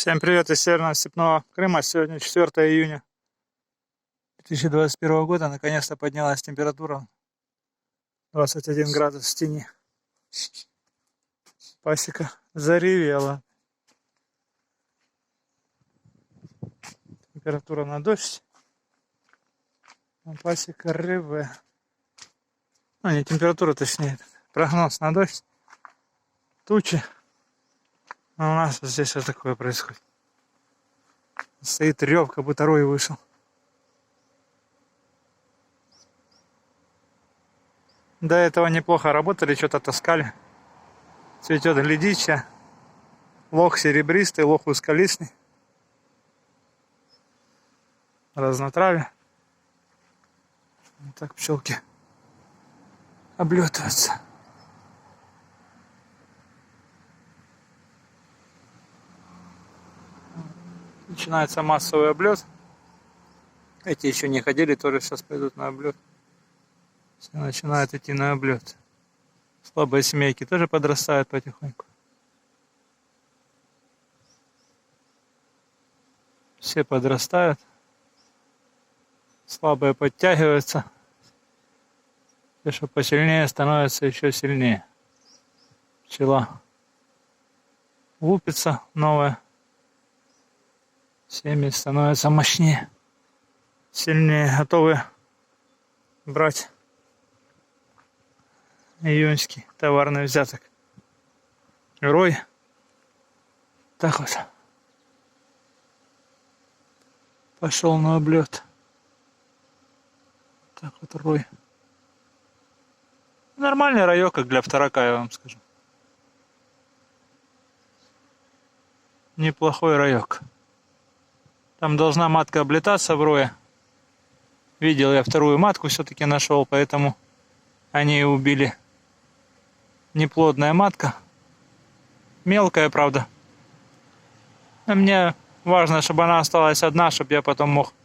Всем привет из Северного Степного Крыма. Сегодня 4 июня 2021 года. Наконец-то поднялась температура. 21 градус в тени. Пасека заревела. Температура на дождь. А пасека реве. Ну, не температура, точнее. Прогноз на дождь. Тучи. А у нас вот здесь вот такое происходит. Стоит рев, как будто рой вышел. До этого неплохо работали, что-то таскали. Цветет глядичья. Лох серебристый, лох узколистный. Разнотравие. Вот так пчелки облетываются. Начинается массовый облет. Эти еще не ходили, тоже сейчас пойдут на облет. Все начинают идти на облет. Слабые семейки тоже подрастают потихоньку. Все подрастают. Слабые подтягиваются. Те, что посильнее, становятся еще сильнее. Пчела лупится новая. Семьи становятся мощнее, сильнее, готовы брать июньский товарный взяток. Рой. Так вот. Пошел на облет. Так вот рой. Нормальный райок, как для вторака, я вам скажу. Неплохой райок. Там должна матка облетаться в рое. Видел я вторую матку, все-таки нашел, поэтому они ее убили. Неплодная матка. Мелкая, правда. Но мне важно, чтобы она осталась одна, чтобы я потом мог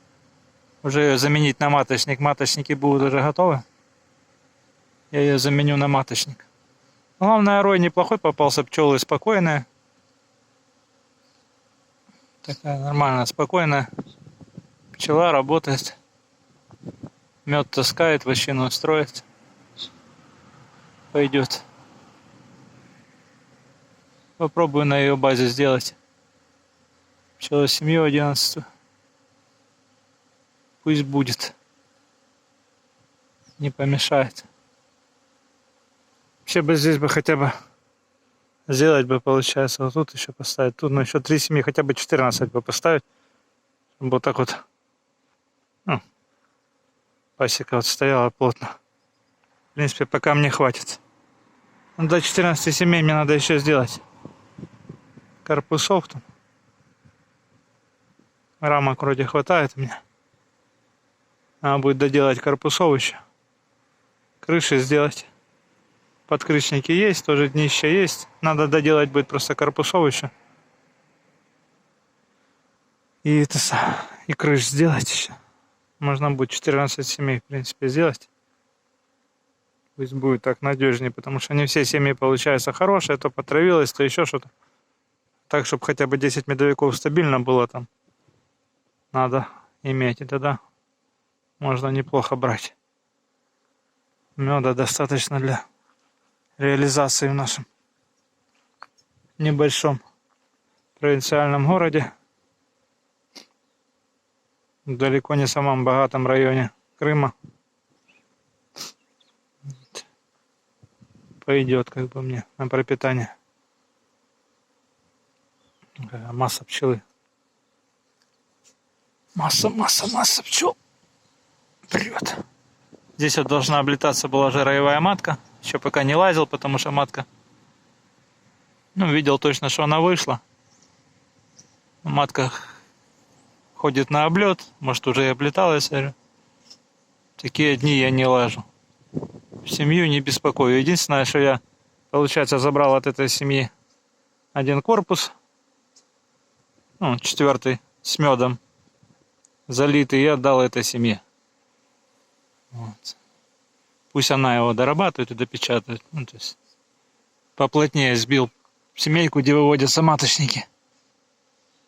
уже ее заменить на маточник. Маточники будут уже готовы. Я ее заменю на маточник. Главное, рой неплохой попался, пчелы спокойные. Такая нормальная, спокойная пчела работает, мед таскает, вощину строит, пойдет. Попробую на ее базе сделать пчела семью 11. Пусть будет, не помешает. Вообще бы здесь бы хотя бы сделать бы, получается, вот тут еще поставить. Тут, ну, еще 3 семьи, хотя бы 14 бы поставить. Чтобы вот так вот, ну, пасека вот стояла плотно. В принципе, пока мне хватит. Но до 14 семей мне надо еще сделать корпусов там. Рамок вроде хватает у меня. Надо будет доделать корпусов еще. Крыши сделать. Подкрышники есть, тоже днище есть. Надо доделать будет просто корпусов еще. И крыш сделать еще. Можно будет 14 семей, в принципе, сделать. Пусть будет так надежнее, потому что не все семьи получаются хорошие, то потравилось, то еще что-то. Так, чтобы хотя бы 10 медовиков стабильно было там. Надо иметь, и тогда можно неплохо брать. Меда достаточно для реализации в нашем небольшом провинциальном городе, далеко не самом богатом районе Крыма. Пойдет, как бы, мне на пропитание. Масса пчелы. Масса пчел. Прет. Здесь вот должна облетаться была же роевая матка. Еще пока не лазил, потому что матка... Ну, видел точно, что она вышла. Матка ходит на облет. Может, уже и облеталась. Такие дни я не лажу. Семью не беспокою. Единственное, что я, получается, забрал от этой семьи один корпус. Ну, 4 с медом залитый, и отдал этой семье. Вот. Пусть она его дорабатывает и допечатает. Ну, то есть поплотнее сбил семейку, где выводятся маточники.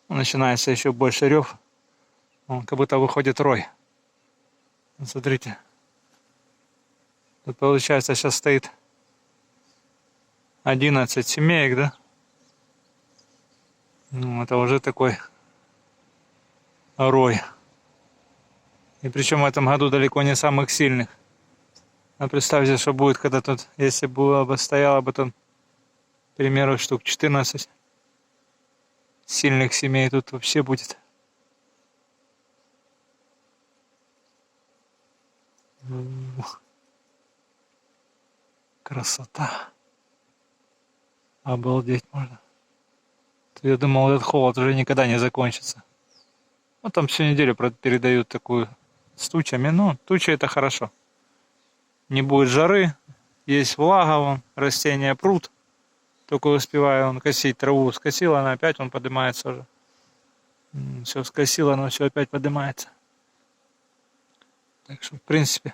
Начинается еще больше рев. Он как будто выходит рой. Вот смотрите. Тут получается сейчас стоит 11 семеек, да? Ну, это уже такой рой. И причем в этом году далеко не самых сильных. А представьте, что будет, когда тут, если было бы стояло бы там, к примеру, штук 14 сильных семей, тут вообще будет. Красота. Обалдеть можно. Я думал, этот холод уже никогда не закончится. Ну, там всю неделю передают такую с тучами. Ну, тучи это хорошо. Не будет жары, есть влага, вон, растения прут. Только успеваю он косить траву. Скосил она опять, он поднимается уже. Все скосило, но все опять поднимается. Так что, в принципе.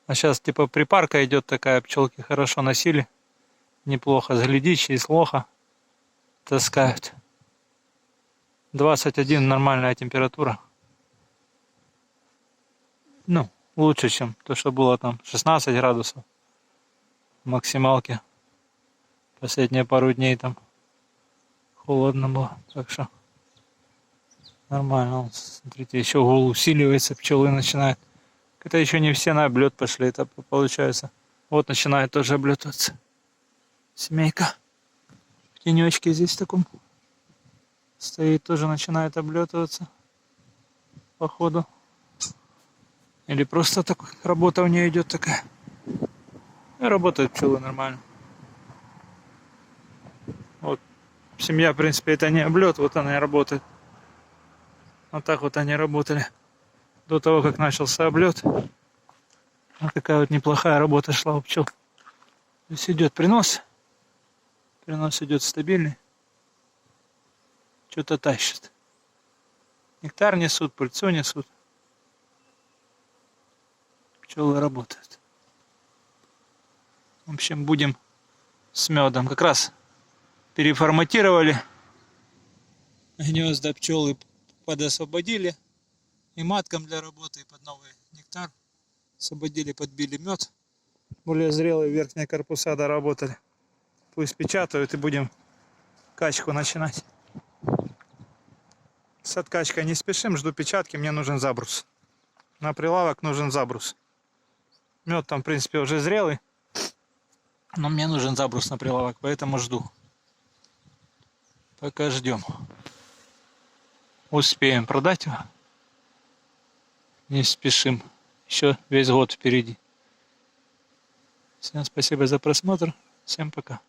А сейчас типа припарка идет такая, пчелки хорошо носили. Неплохо, заглядичь, из лоха таскают. 21 нормальная температура. Ну, лучше, чем то, что было там 16 градусов. Максималки. Последние пару дней там холодно было. Так что нормально. Смотрите, еще гул усиливается, пчелы начинают. Это еще не все на облет пошли, это получается. Вот начинает тоже облетываться. Семейка. В тенечке здесь таком стоит, тоже начинает облетываться. Походу. Или просто так работа у нее идет такая. И работают пчелы нормально. Вот. Семья, в принципе, это не облет, вот она и работает. Вот так вот они работали. До того, как начался облет. Вот такая вот неплохая работа шла у пчел. То есть идет принос. Принос идет стабильный. Что-то тащит. Нектар несут, пыльцу несут. Пчелы работают. В общем, будем с медом. Как раз переформатировали. Гнезда пчелы подосвободили. И маткам для работы, и под новый нектар. Освободили, подбили мед. Более зрелые верхние корпуса доработали. Пусть печатают и будем качку начинать. С откачкой не спешим, жду печатки, мне нужен забрус. На прилавок нужен забрус. Мед там, в принципе, уже зрелый. Но мне нужен забрус на прилавок, поэтому жду. Пока ждем. Успеем продать его. Не спешим. Еще весь год впереди. Всем спасибо за просмотр. Всем пока.